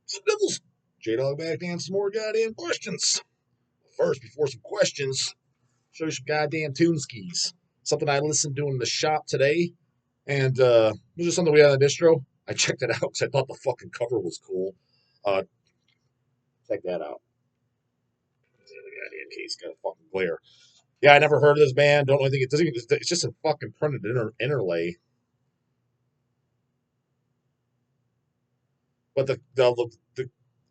Some devils. J-Dog back to answer some more goddamn questions. First, before some questions, show you some goddamn tune skis. Something I listened to in the shop today, and it was just something we had on the distro. I checked it out because I thought the fucking cover was cool. Uh, Check that out. The goddamn case got a fucking glare. Yeah, I never heard of this band. Don't really think it doesn't. It's just a fucking printed interlay. But the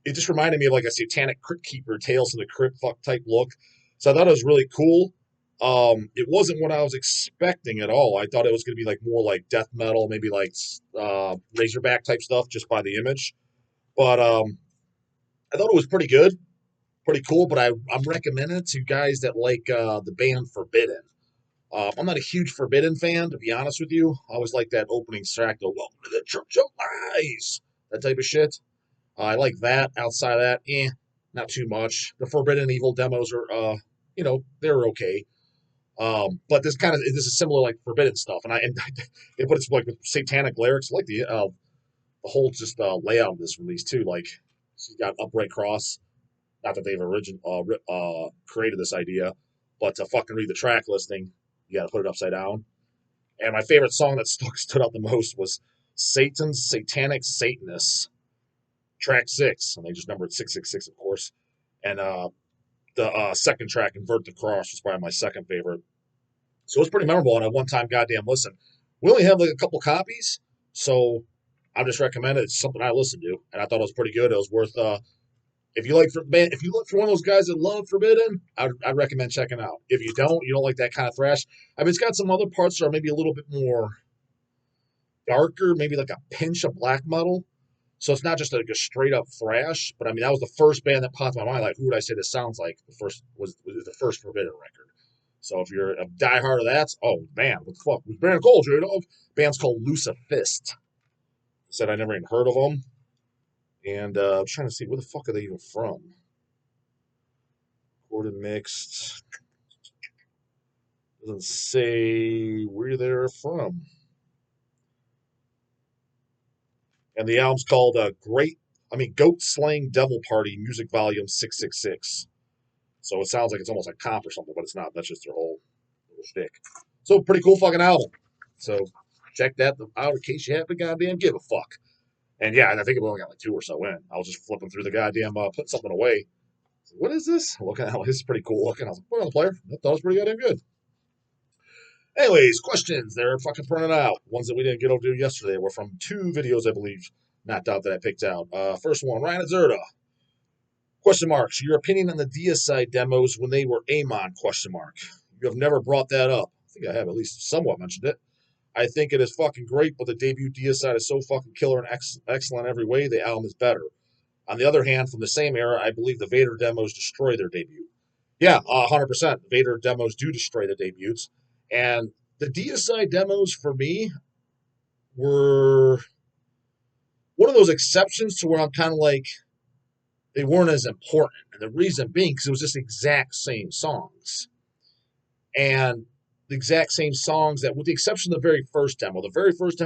it just reminded me of like a satanic crypt keeper, Tales from the Crypt fuck type look. So I thought it was really cool. It wasn't what I was expecting at all. I thought it was going to be like more like death metal, maybe like Razorback type stuff, just by the image. But I thought it was pretty good, pretty cool. But I'm recommending it to guys that like the band Forbidden. I'm not a huge Forbidden fan, to be honest with you. I always like that opening track, the "Welcome to the Church of Lies," that type of shit. I like that. Outside of that, not too much. The Forbidden Evil demos are, they're okay. But this is similar like Forbidden stuff, but it's like with satanic lyrics, I like the whole just layout of this release too. Like she's got upright cross. Not that they've created this idea, but to fucking read the track listing, you got to put it upside down. And my favorite song that stood out the most was Satan's Satanic Satanists, track 6, and they just numbered 666, of course. And the second track, Invert the Cross, was probably my second favorite. So it was pretty memorable, and a one-time goddamn listen. We only have like a couple copies, so I just recommend it. It's something I listened to, and I thought it was pretty good. It was worth. If you look for one of those guys that love Forbidden, I'd recommend checking out. If you don't like that kind of thrash. I mean, it's got some other parts that are maybe a little bit more darker, maybe like a pinch of black metal. So it's not just like a straight up thrash, but I mean that was the first band that popped in my mind. Like, who would I say this sounds like? The first was the first Forbidden record. So if you're a diehard of that, oh man, what the fuck? This band called J-Dog? Band's called Lucifist. Said I never even heard of them, and I'm trying to see where the fuck are they even from. Recorded mixed. Doesn't say where they're from. And the album's called Goat Slaying Devil Party Music Volume 666. So it sounds like it's almost like comp or something, but it's not. That's just their whole little shtick. So pretty cool fucking album. So check that out in case you happen to goddamn give a fuck. And yeah, I think we only got like 2 or so in. I was just flipping through the goddamn, putting something away. What is this? Looking at this is pretty cool looking. I was like, put on the player. I thought it was pretty goddamn good. Anyways, questions. They're fucking printed out. Ones that we didn't get to do yesterday were from 2 videos, I believe, knocked out that I picked out. First one, Ryan Azerta. Question marks. Your opinion on the Deicide demos when they were Amon? Question mark. You have never brought that up. I think I have at least somewhat mentioned it. I think it is fucking great, but the debut Deicide is so fucking killer and excellent every way. The album is better. On the other hand, from the same era, I believe the Vader demos destroy their debut. Yeah, 100%. Vader demos do destroy the debuts. And the Deicide demos, for me, were one of those exceptions to where I'm kind of like, they weren't as important. And the reason being, because it was just the exact same songs. And the exact same songs that, with the exception of the very first demo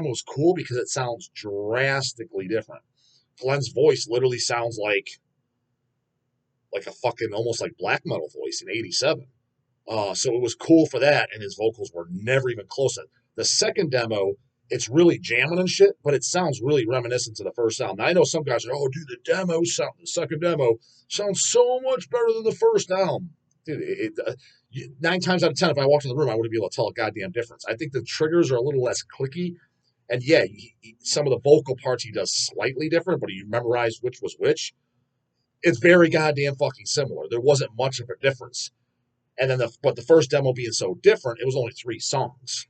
was cool because it sounds drastically different. Glenn's voice literally sounds like a fucking almost like black metal voice in 87. So it was cool for that, and his vocals were never even close to it. The second demo, it's really jamming and shit, but it sounds really reminiscent to the first album. Now, I know some guys are, dude, the second demo sounds so much better than the first album. Dude, 9 times out of 10, if I walked in the room, I wouldn't be able to tell a goddamn difference. I think the triggers are a little less clicky, and yeah, some of the vocal parts he does slightly different, but you memorize which was which. It's very goddamn fucking similar. There wasn't much of a difference. And then the first demo being so different, it was only 3 songs.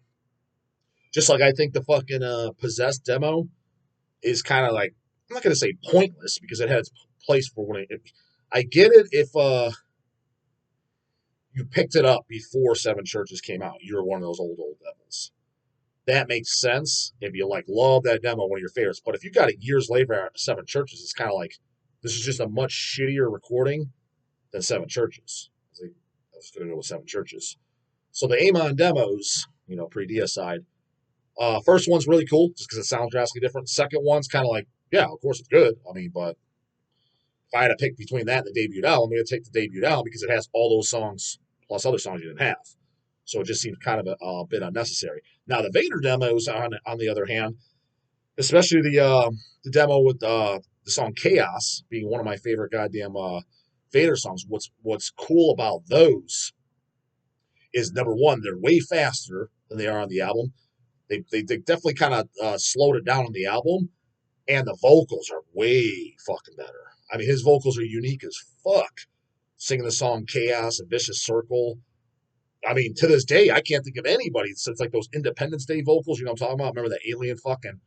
Just like I think the fucking Possessed demo is kind of like, I'm not going to say pointless because it had its place for when I get it if you picked it up before Seven Churches came out. You were one of those old devils. That makes sense if you like love that demo, one of your favorites. But if you got it years later after Seven Churches, it's kind of like, this is just a much shittier recording than Seven Churches. I was going to go with Seven Churches. So the Amon demos, pre-Deicide, first one's really cool just because it sounds drastically different. Second one's kind of like, yeah, of course it's good. I mean, but if I had to pick between that and the debut album, I'm going to take the debut album because it has all those songs plus other songs you didn't have. So it just seemed kind of a bit unnecessary. Now the Vader demos, on the other hand, especially the demo with the song "Chaos" being one of my favorite goddamn Vader songs. What's cool about those is, number one, they're way faster than they are on the album. They definitely kind of slowed it down on the album, and the vocals are way fucking better. I mean, his vocals are unique as fuck. Singing the song "Chaos" and "Vicious Circle." I mean, to this day, I can't think of anybody since like those Independence Day vocals. You know what I'm talking about? Remember that alien fucking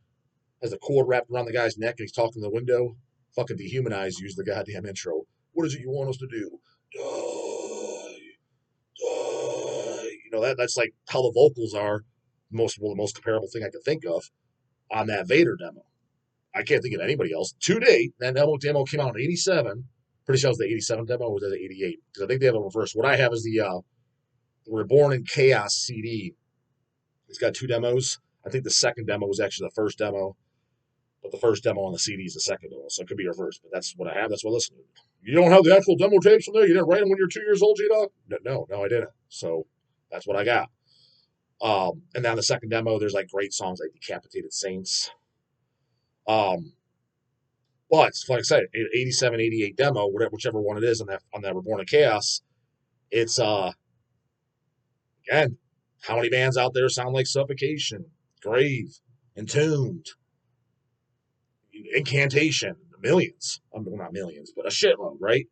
has the cord wrapped around the guy's neck and he's talking to the window? Fucking Dehumanized used the goddamn intro. What is it you want us to do? Die, die. You know, that's like how the vocals are. The most comparable thing I could think of on that Vader demo. I can't think of anybody else. To date, that demo came out in '87. Pretty sure it was the '87 demo, or was it the '88? Because I think they have a reverse. What I have is the Reborn in Chaos CD. It's got 2 demos. I think the second demo was actually the first demo, but the first demo on the CD is the second demo, so it could be reversed. But that's what I have. That's what I listen to. You don't have the actual demo tapes in there? You didn't write them when you were 2 years old, J-Dog? No, I didn't. So that's what I got. And then the second demo, there's like great songs like Decapitated Saints. But like I said, 87, 88 demo, whichever one it is on that Reborn in Chaos, it's again, how many bands out there sound like Suffocation, Grave, Entombed, Incantation? Millions. Well, not millions, but a shitload, right?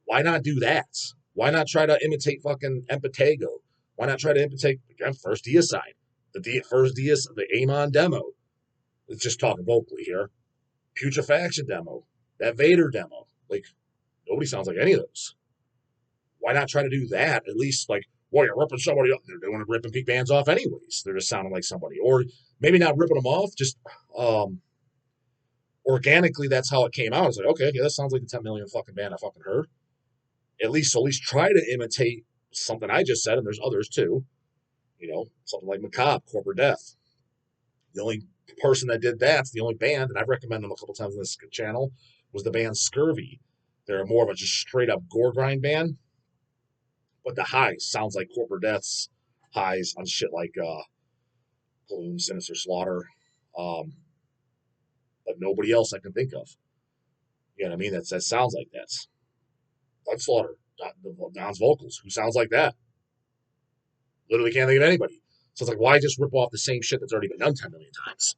Why not do that? Why not try to imitate fucking Empatego? Why not try to imitate, again, first Deicide, the Amon demo? Let's just talk vocally here. Putrefaction demo, that Vader demo. Like, nobody sounds like any of those. Why not try to do that? At least, like, well, you're ripping somebody off. They're doing ripping peak bands off anyways. They're just sounding like somebody. Or maybe not ripping them off, just organically, that's how it came out. It's like, okay, yeah, that sounds like the 10 million fucking band I fucking heard. At least try to imitate something I just said, and there's others too. You know, something like Macabre, Corporate Death. The only person that did that's the only band, and I've recommended them a couple times on this channel, was the band Scurvy. They're more of a just straight up gore grind band. But the highs sounds like Corporate Death's highs on shit like Gloom, Sinister Slaughter. But nobody else I can think of. You know what I mean? That sounds like that. Blood Slaughter, Don's vocals. Who sounds like that? Literally can't think of anybody. So it's like, why just rip off the same shit that's already been done 10 million times?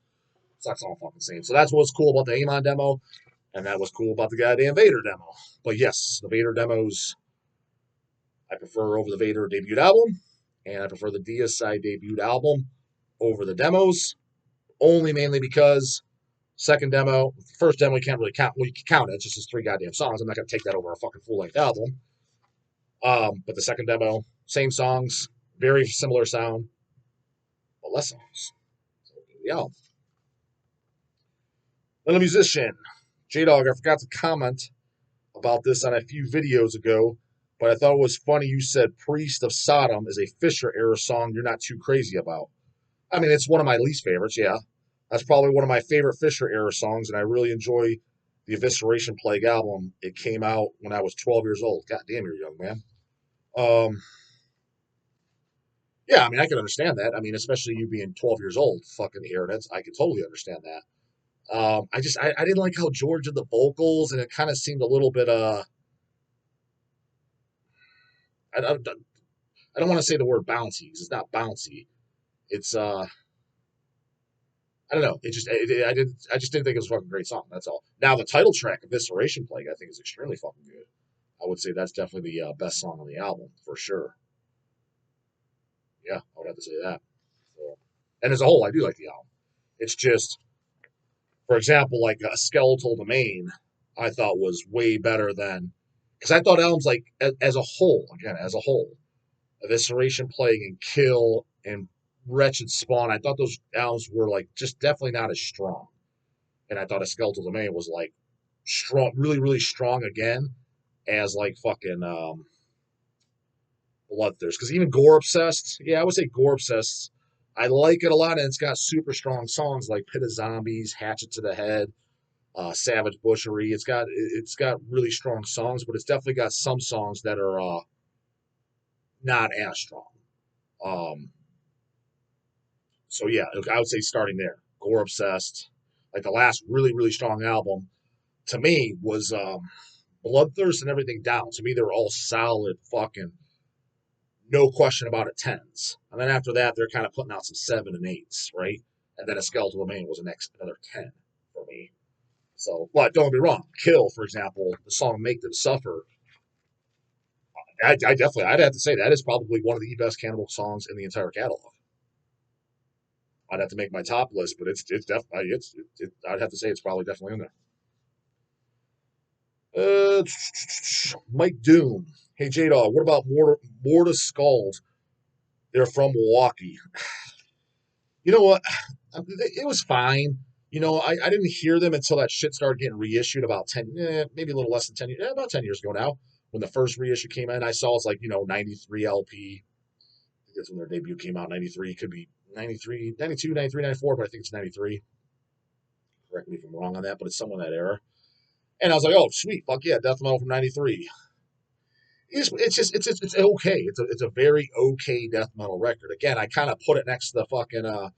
So that's all fucking same. So that's what's cool about the Amon demo, and that was cool about the goddamn Vader demo. But yes, the Vader demos I prefer over the Vader debut album, and I prefer the Deicide debut album over the demos, only mainly because second demo, first demo you can't really count. Well, you can count it. It's just 3 goddamn songs. I'm not going to take that over a fucking full-length album. But the second demo, same songs, very similar sound, but less songs. So the album. Then a musician, J-Dog, I forgot to comment about this on a few videos ago, but I thought it was funny you said Priest of Sodom is a Fisher-era song you're not too crazy about. I mean, it's one of my least favorites, yeah. That's probably one of my favorite Fisher-era songs, and I really enjoy the Evisceration Plague album. It came out when I was 12 years old. God damn, you're a young man. Yeah, I mean, I can understand that. I mean, especially you being 12 years old, fucking hearing it. I can totally understand that. I didn't like how George did the vocals, and it kind of seemed a little bit, I don't want to say the word bouncy, because it's not bouncy. It's, I don't know. I just didn't think it was a fucking great song. That's all. Now, the title track, Evisceration Plague, I think is extremely fucking good. I would say that's definitely the best song on the album, for sure. Yeah, I would have to say that. So, and as a whole, I do like the album. It's just, for example, like a Skeletal Domain, I thought was way better than, because I thought albums like, as a whole, Evisceration Plague and Kill and Wretched Spawn, I thought those albums were like just definitely not as strong. And I thought a Skeletal Domain was like strong, really, really strong again, as like fucking Bloodthirst. Because even Gore Obsessed, yeah, I would say Gore Obsessed, I like it a lot, and it's got super strong songs like Pit of Zombies, Hatchet to the Head, Savage Butchery. It's got really strong songs, but it's definitely got some songs that are not as strong. So yeah, I would say starting there. Gore Obsessed, like the last really really strong album to me was Bloodthirst and Everything Down. To me, they were all solid fucking, no question about it, tens. And then after that, they're kind of putting out some 7 and 8s, right? And then A Skeletal Remain was another 10 for me. So, but don't get me wrong, Kill, for example, the song Make Them Suffer, I definitely, I'd have to say that is probably one of the best Cannibal songs in the entire catalog. I'd have to make my top list, but it's definitely, I'd have to say it's probably definitely in there. Mike Doom. Hey, J-Dog, what about Morta Scald? They're from Milwaukee. You know what? It was fine. You know, I didn't hear them until that shit started getting reissued about 10, maybe a little less than 10 years, about 10 years ago now. When the first reissue came in, I saw it's like, 93 LP. I think that's when their debut came out, 93. It could be 93, 92, 93, 94, but I think it's 93. Correct me if I'm wrong on that, but it's somewhere in that era. And I was like, oh, sweet, fuck yeah, death metal from 93. It's okay. It's a very okay death metal record. Again, I kind of put it next to the fucking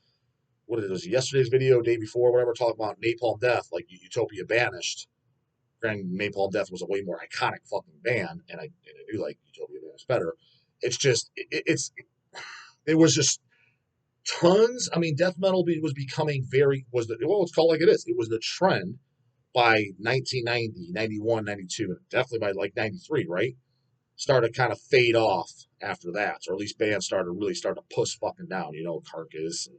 what it was, yesterday's video, day before, whatever, talking about Napalm Death, like Utopia Banished. Granted, Napalm Death was a way more iconic fucking band, and I do like Utopia Banished better. It's just it was just tons. I mean, death metal was becoming it's called like it is. It was the trend by 1990, 91, 92, definitely by like 93, right? Started kind of fade off after that, or at least bands started to push fucking down. Carcass and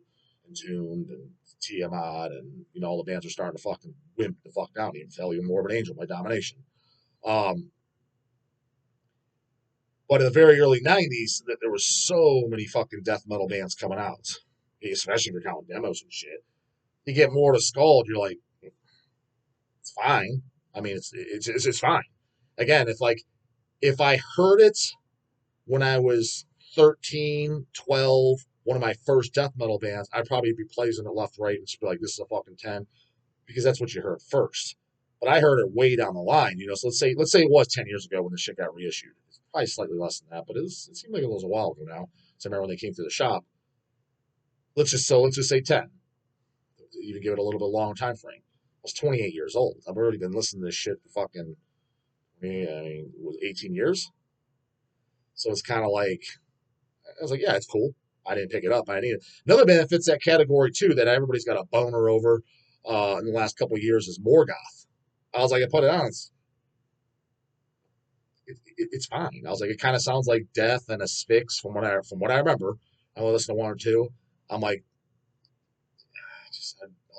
Entombed and Tiamat, and all the bands are starting to fucking wimp the fuck down. Even Failure Morbid Angel by Domination. But in the very early '90s, there was so many fucking death metal bands coming out, especially if you're counting demos and shit. You get more to Scald, you're like, it's fine. I mean, it's fine. Again, it's like, if I heard it when I was 13, 12, one of my first death metal bands, I'd probably be placing it left, right, and just be like, this is a fucking 10, because that's what you heard first. But I heard it way down the line, So let's say it was 10 years ago when the shit got reissued. It's probably slightly less than that, but it seemed like it was a while ago now. So I remember when they came through the shop. Let's just say 10. Even give it a little bit long time frame. I was 28 years old. I've already been listening to this shit for fucking, it was 18 years. So it's kind of like, I was like, yeah, it's cool. I didn't pick it up. I need it. Another band that fits that category too, that everybody's got a boner over in the last couple of years, is Morgoth. I was like, I put it on. It's fine. I was like, it kind of sounds like Death and Asphyx from what I remember. I will listen to one or two. I'm like,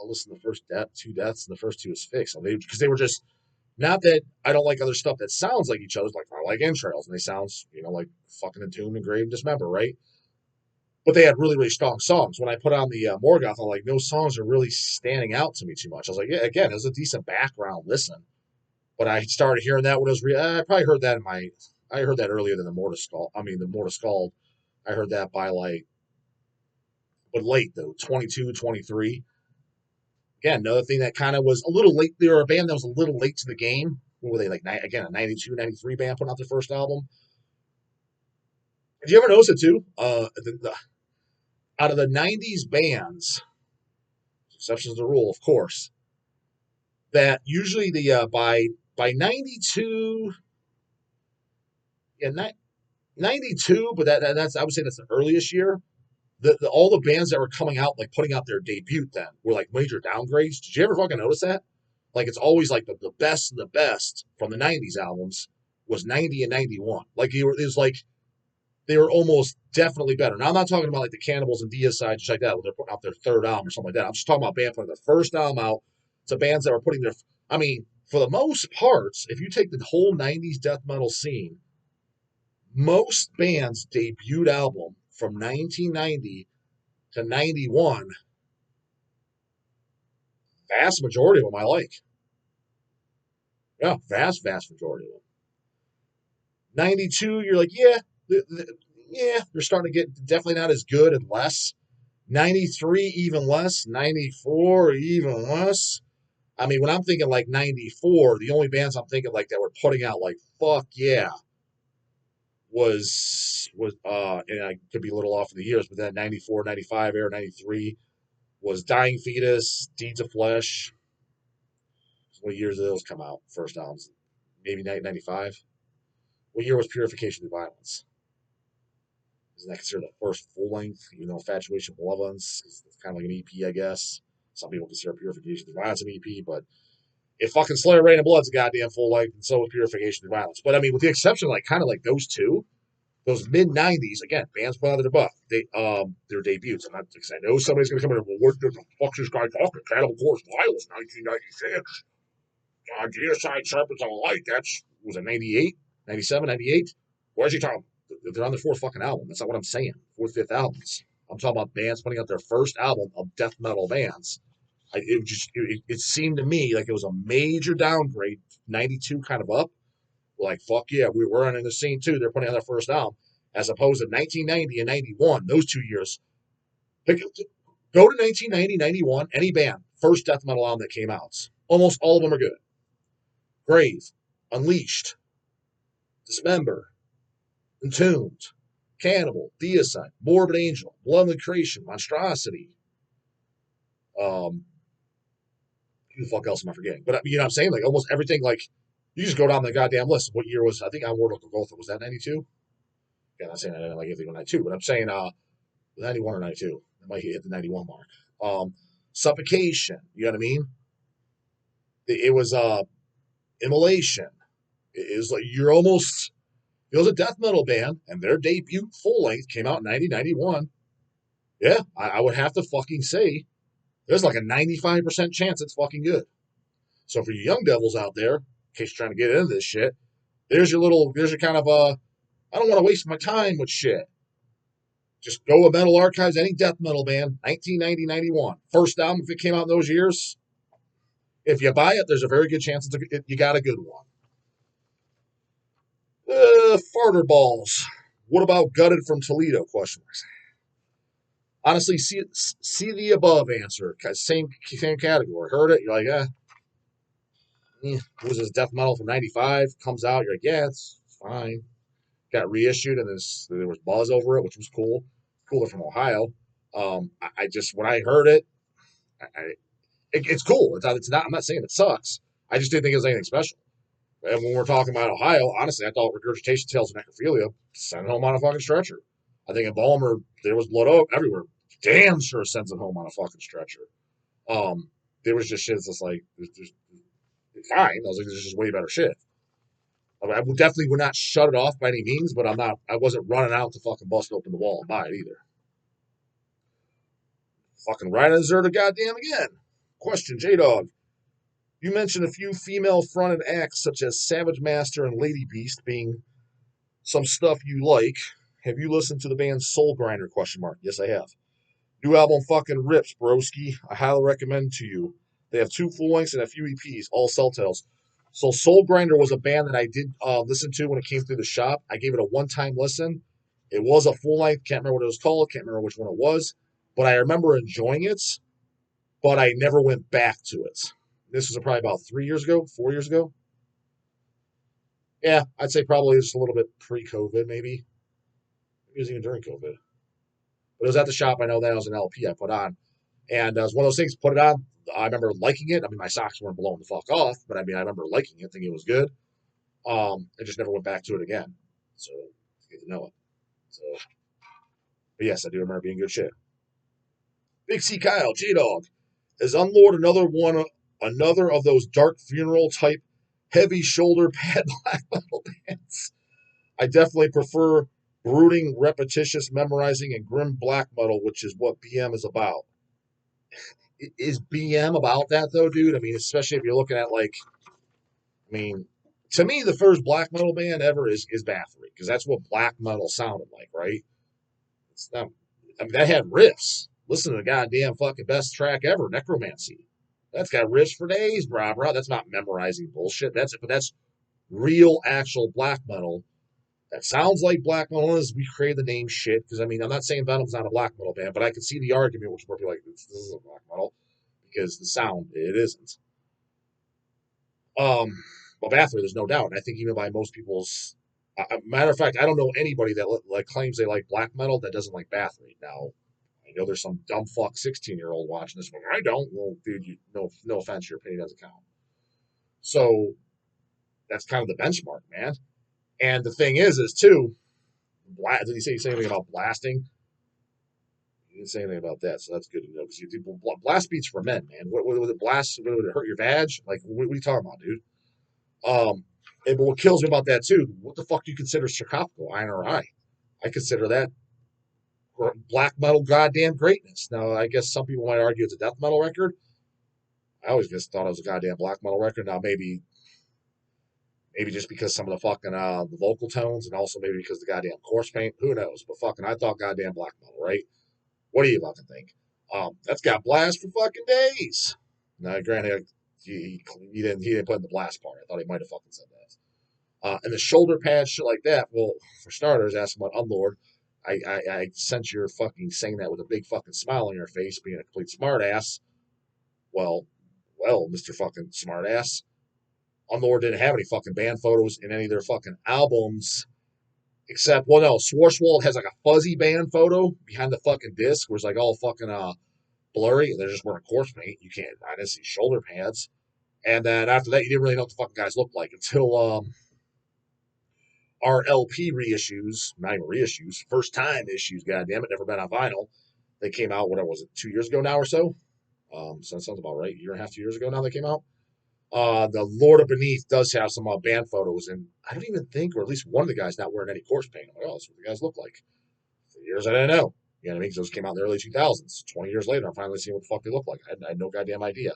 I'll listen to the first two Deaths and the first two Asphyx. Because they were just, not that I don't like other stuff that sounds like each other's. Like, I like Entrails, and they sound, like fucking Entombed and Grave and Dismember, right? But they had really, really strong songs. When I put on the Morgoth, I'm like, those songs are really standing out to me too much. I was like, yeah, again, it was a decent background listen. But I started hearing that when it was I probably heard that I heard that earlier than the Morta Scald. The Morta Scald, I heard that by but late though, 22, 23. Again, another thing that kind of was a little late. They were a band that was a little late to the game. What were they, like, again, a 92, 93 band putting out their first album? Did you ever notice it too? Out of the 90s bands, exceptions to the rule, of course, that usually by 92, yeah, 92, but that's, I would say that's the earliest year. All the bands that were coming out, like putting out their debut then, were like major downgrades. Did you ever fucking notice that? Like, it's always like the best of the best from the 90s albums was 90 and 91. Like, it was like, they were almost definitely better. Now, I'm not talking about like the Cannibals and Deicide, just like that, when they're putting out their third album or something like that. I'm just talking about bands putting their first album out to bands that were putting their, for the most parts, if you take the whole 90s death metal scene, most bands' debuted album from 1990 to 91, vast majority of them I like. Yeah, vast majority of them. 92, you're like, yeah, they're starting to get definitely not as good and less. 93, even less. 94, even less. I mean, when I'm thinking like 94, the only bands I'm thinking like that were putting out like, fuck yeah, and I could be a little off in the years, but then 94, 95 era, 93 was Dying Fetus, Deeds of Flesh. What years did those come out? First albums? Maybe 95? What year was Purification Through Violence? Isn't that considered the first full length? Even though Infatuation with Malevolence is kind of like an EP, I guess. Some people consider Purification Through Violence an EP, but if fucking Slayer, Rain, and Blood's a goddamn full length, and so is Purification Through Violence. But I mean, with the exception of like kind of like those two, those mid '90s, again, bands put out their buff. Their debuts. I'm not because I know somebody's gonna come in and well, what the fuck's this guy talking? Cannibal Corpse, Violence, 1996. Deicide, Serpents of Light. Was it 98, 97, 98? Where's he talking? They're on their fourth fucking album. That's not what I'm saying. Fourth, fifth albums. I'm talking about bands putting out their first album of death metal bands. It seemed to me like it was a major downgrade, 92 kind of up. Like, fuck yeah, we're on in the scene too. They're putting out their first album. As opposed to 1990 and 91, those 2 years. Go to 1990, 91, any band, first death metal album that came out. Almost all of them are good. Grave, Unleashed, Dismember, Entombed, Cannibal, Deicide, Morbid Angel, Blood and Creation, Monstrosity. Who the fuck else am I forgetting? But you know what I'm saying? Like almost everything, like you just go down the goddamn list. What year was, I think Onward of Golgotha, was that 92? Yeah, I'm not saying I didn't like anything on 92, but I'm saying 91 or 92. It might hit the 91 mark. Suffocation, you know what I mean? It was Immolation. It was like you're almost, it was a death metal band, and their debut full length came out in 1991. Yeah, I would have to fucking say there's like a 95% chance it's fucking good. So for you young devils out there, in case you're trying to get into this shit, there's your kind of I don't want to waste my time with shit. Just go to Metal Archives, any death metal band, 1990, 91. First album, if it came out in those years, if you buy it, there's a very good chance you got a good one. Farter balls. What about Gutted from Toledo? Question marks. Honestly, see the above answer. Same category. Heard it, you're like, What was this death metal from 95? Comes out, you're like, yeah, it's fine. Got reissued, and there was buzz over it, which was cool. Cooler from Ohio. I just, when I heard it, it's cool. It's not. I'm not saying it sucks. I just didn't think it was anything special. And when we're talking about Ohio, honestly, I thought Regurgitation Tales of Necrophilia sent it home on a fucking stretcher. I think in Balmer there was blood everywhere. Damn sure sends it home on a fucking stretcher. There was just shit that's just like it's fine. I was like, there's just way better shit. I definitely would not shut it off by any means, but I wasn't running out to fucking bust open the wall and buy it either. Fucking right on Zerta goddamn again. Question, J-Dog. You mentioned a few female-fronted acts such as Savage Master and Lady Beast being some stuff you like. Have you listened to the band Soul Grinder? Question mark. Yes, I have. New album fucking rips, broski. I highly recommend to you. They have 2 full lengths and a few EPs, all Cell Tales. So Soul Grinder was a band that I did listen to when it came through the shop. I gave it a one-time listen. It was a full length. Can't remember what it was called. Can't remember which one it was. But I remember enjoying it. But I never went back to it. This was probably about 3 years ago, 4 years ago. Yeah, I'd say probably just a little bit pre-COVID, maybe. It was even during COVID. But it was at the shop. I know that was an LP I put on. And it was one of those things, put it on. I remember liking it. I mean, my socks weren't blowing the fuck off, but I mean, I remember liking it, thinking it was good. I just never went back to it again. So, it's good to know it. So, but yes, I do remember being good shit. Big C Kyle, J-Dog. Is Unlord another of those dark funeral type heavy shoulder pad black metal bands? I definitely prefer brooding, repetitious memorizing, and grim black metal, which is what BM is about. Is BM about that though, dude? I mean, especially if you're looking at to me, the first black metal band ever is Bathory, because that's what black metal sounded like, right? It's not, I mean, that had riffs. Listen to the goddamn fucking best track ever, Necromancy. That's got riffs for days, bro. That's not memorizing bullshit. But that's real, actual black metal. That sounds like black metal as we created the name shit. Because, I mean, I'm not saying Venom's not a black metal band, but I can see the argument, which would be like, this is a black metal. Because the sound, it isn't. Well, Bathory, there's no doubt. And I think even by most people's matter of fact, I don't know anybody that like claims they like black metal that doesn't like Bathory. Now, I know there's some dumb fuck 16-year-old watching this one. I don't. Well, dude, no offense, your opinion doesn't count. So that's kind of the benchmark, man. And the thing is too, did he say anything about blasting? He didn't say anything about that, so that's good to know. Because blast beats for men, man. What would it blast? Would it hurt your vag? Like, what are you talking about, dude? But what kills me about that too, what the fuck do you consider sarcophago, iron or I? I consider that black metal goddamn greatness. Now, I guess some people might argue it's a death metal record. I always just thought it was a goddamn black metal record. Now, maybe just because some of the fucking the vocal tones, and also maybe because the goddamn corpse paint. Who knows? But fucking, I thought goddamn black metal, right? What do you fucking think? That's got blast for fucking days. Now, granted, he didn't put in the blast part. I thought he might have fucking said that. And the shoulder pads, shit like that. Well, for starters, asking about Unlord. I sense you're fucking saying that with a big fucking smile on your face, being a complete smartass. Well, Mr. fucking smartass. Unlord didn't have any fucking band photos in any of their fucking albums. Except, well, no, Schwarzwald has like a fuzzy band photo behind the fucking disc where it's like all fucking blurry. They're just wearing corpse paint. I didn't see shoulder pads. And then after that, you didn't really know what the fucking guys looked like until our LP reissues, not even reissues, first time issues, goddammit, never been on vinyl. They came out, whatever was it, 2 years ago now or so? So that sounds about right. A year and a half, 2 years ago now they came out. The Lord of Beneath does have some band photos, and I don't even think, or at least one of the guys not wearing any corpse paint. I'm like, oh, that's what the guys look like. For years, I didn't know. You know what I mean? Because those came out in the early 2000s. 20 years later, I'm finally seeing what the fuck they look like. I had no goddamn idea.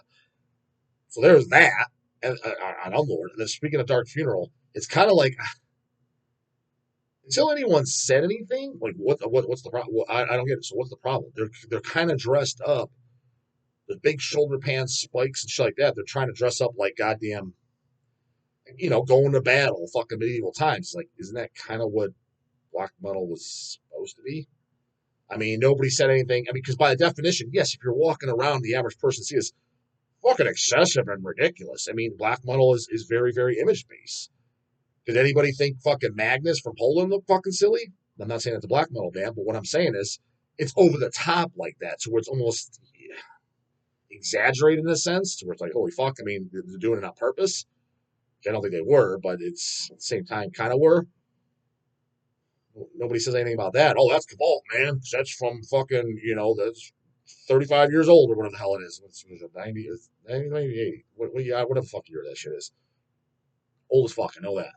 So there's that on Unlord. And then speaking of Dark Funeral, it's kind of like, until anyone said anything, like what's the problem? Well, I don't get it. So what's the problem? They're kind of dressed up. The big shoulder pants, spikes, and shit like that. They're trying to dress up like goddamn, going to battle, fucking medieval times. Like, isn't that kind of what black metal was supposed to be? I mean, nobody said anything. I mean, because by the definition, yes, if you're walking around, the average person sees fucking excessive and ridiculous. I mean, black metal is very, very image based. Did anybody think fucking Magnus from Poland looked fucking silly? I'm not saying it's a black metal band, but what I'm saying is it's over the top like that, to where it's almost exaggerated in a sense, to where it's like, holy fuck, I mean, they're doing it on purpose. I don't think they were, but it's at the same time kind of were. Nobody says anything about that. Oh, that's Cabal, man. That's from fucking, that's 35 years old or whatever the hell it is. What's it, 90, 80? Whatever the fuck year that shit is. Old as fuck, I know that.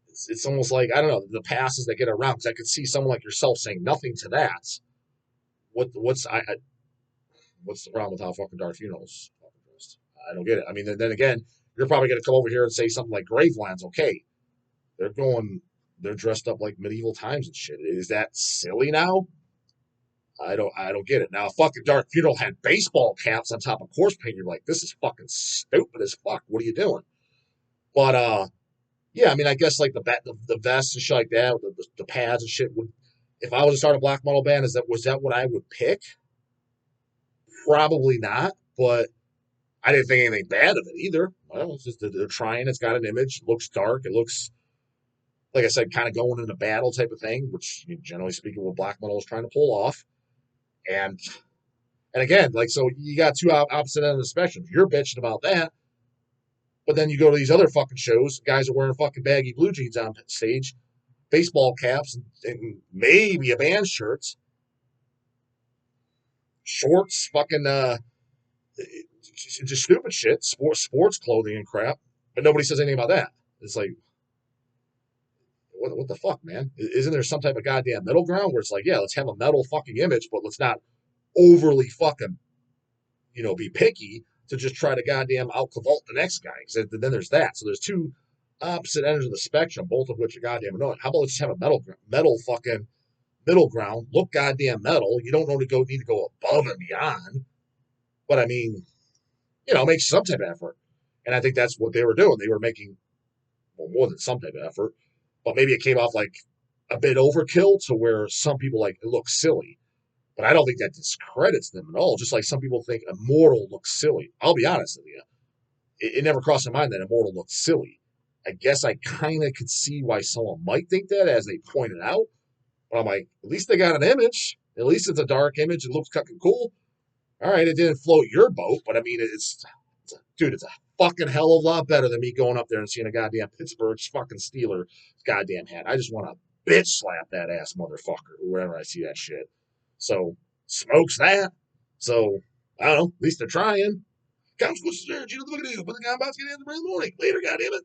It's almost like, I don't know, the passes that get around, because I could see someone like yourself saying nothing to that. What's the problem with how fucking Dark Funeral's fucking dressed? I don't get it. I mean, then again, you're probably going to come over here and say something like Graveland's okay. They're dressed up like medieval times and shit. Is that silly now? I don't get it. Now, fucking Dark Funeral had baseball caps on top of corpse paint. You're like, this is fucking stupid as fuck. What are you doing? But, yeah, I mean, I guess like the vests and shit like that, the pads and shit. If I was to start a black metal band, was that what I would pick? Probably not, but I didn't think anything bad of it either. Well, it's just they're trying. It's got an image. It looks dark. It looks, like I said, kind of going into battle type of thing, which generally speaking, what black metal is trying to pull off. And again, like, so you got two opposite ends of the spectrum. You're bitching about that, but then you go to these other fucking shows, guys are wearing fucking baggy blue jeans on stage, baseball caps, and maybe a band shirts, shorts, fucking just stupid shit, sports clothing and crap, but nobody says anything about that. It's like, what the fuck, man? Isn't there some type of goddamn middle ground where it's like, yeah, let's have a metal fucking image, but let's not overly fucking, be picky to just try to goddamn out-cavalt the next guy. Because then there's that. So there's two opposite ends of the spectrum, both of which are goddamn annoying. How about let's just have a metal fucking middle ground, look goddamn metal. You don't need to go above and beyond. But I mean, make some type of effort. And I think that's what they were doing. They were making, well, more than some type of effort. But maybe it came off like a bit overkill to where some people like it looks silly. But I don't think that discredits them at all. Just like some people think Immortal looks silly. I'll be honest with you. it never crossed my mind that Immortal looked silly. I guess I kind of could see why someone might think that, as they pointed out. But I'm like, at least they got an image. At least it's a dark image. It looks fucking cool. All right, it didn't float your boat, but I mean, dude, it's a fucking hell of a lot better than me going up there and seeing a goddamn Pittsburgh fucking Steeler goddamn hat. I just want to bitch slap that ass motherfucker wherever I see that shit. So, smokes that. So, I don't know. At least they're trying. Consequences there. You know, look at you. But the guy about to get in the morning. Later, goddamn it.